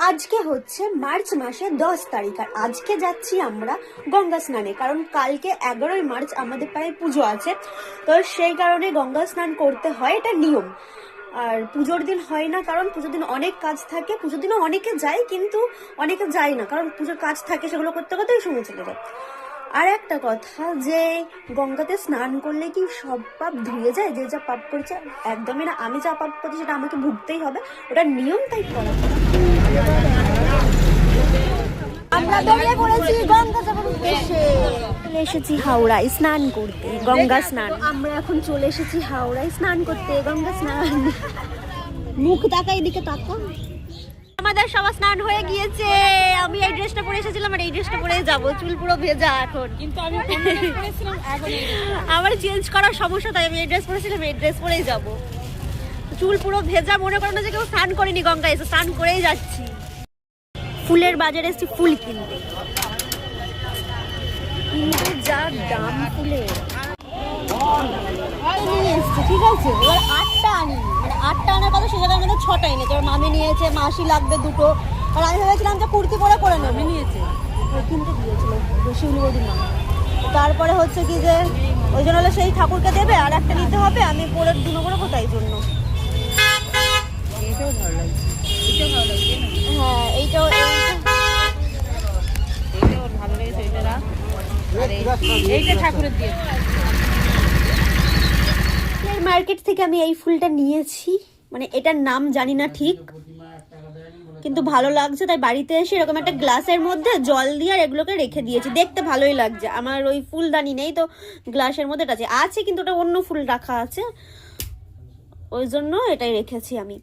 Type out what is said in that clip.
আজকে হচ্ছে মার্চ মাসে 10 তারিখ, আর আজকে যাচ্ছি আমরা গঙ্গা স্নানে, কারণ কালকে 11ই মার্চ আমাদের পাড়ায় পুজো আছে। তো সেই কারণে গঙ্গা স্নান করতে হয়, এটা নিয়ম। আর পুজোর দিন হয় না, কারণ পুজোর দিন অনেক কাজ থাকে। পুজোর দিনও অনেকে যায়, কিন্তু অনেকে যায় না, কারণ পুজোর কাজ থাকে, সেগুলো করতে করতেই সময় চলে যায়। আর একটা কথা, যে গঙ্গাতে স্নান করলে কি সব পাপ ধুয়ে যায়? যে যা পাপ করেছে একদমই না। আমি যা পাপ করছি সেটা আমাকে ভুগতেই হবে, ওটা নিয়ম, তাই করা। আমরা বেরিয়ে পড়েছি গঙ্গা যাবার উদ্দেশ্যে। চলে এসেছি হাওড়ায় স্নান করতে, গঙ্গা স্নান। আমরা এখন চলে এসেছি হাওড়ায় স্নান করতে, গঙ্গা স্নান। মুখ তাকা, এদিকে তাকা। আমাদের সবার স্নান হয়ে গিয়েছে। আমি এই ড্রেসটা পরে এসেছিলাম, আর এই ড্রেসটা পরে যাবো। চুল পুরো ভেজা এখন, কিন্তু আমি আমার চেঞ্জ করার সমস্যা, তাই আমি এই ড্রেস পরেছিলাম, এই ড্রেস পরেই যাবো। চুল পুরো ভেজা, মনে করো না যে কেউ স্নান করেনি, গঙ্গায় এসে স্নান করেই যাচ্ছি। ফুলের বাজারে এসেছি ফুল কিনতে, কিন্তু যা দাম ফুলের নিয়ে এসছি, ঠিক আছে। এবার 8টা আনি, মানে 8টা আনার কথা, সে জায়গায় আমাদের 6টা এনেছে। এবার মামি নিয়েছে, মাসি লাগবে 2টো, আর আমি ভেবেছিলাম যে কুর্তি পরে করে নেবে, নিয়েছে কিনতে দিয়েছিল শিউলি বৌদির মা। তারপরে হচ্ছে কি যে ওই জন্য হলো সেই ঠাকুরকে দেবে, আর একটা নিতে হবে, আমি পরে দুটো করে তাই জন্য। এটাও ভালো লাগছে, এটাও ভালো লাগছে। হ্যাঁ, এইটাও ভালো লেগেছে, এটা রাখ, আর এইটা ঠাকুরের দিয়ে। মার্কেট থেকে আমি এই ফুলটা নিয়েছি, মানে এটার নাম জানি না ঠিক, কিন্তু ভালো লাগছে, তাই বাড়িতে এসে এরকম একটা গ্লাসের মধ্যে জল দিয়ে আর এগুলোকে রেখে দিয়েছি। দেখতে ভালোই লাগছে। আমার ওই ফুলদানি নেই, তো গ্লাসের মধ্যে এটা আছে, কিন্তু ওটা অন্য ফুল রাখা আছে, ওই জন্য এটাই রেখেছি আমি।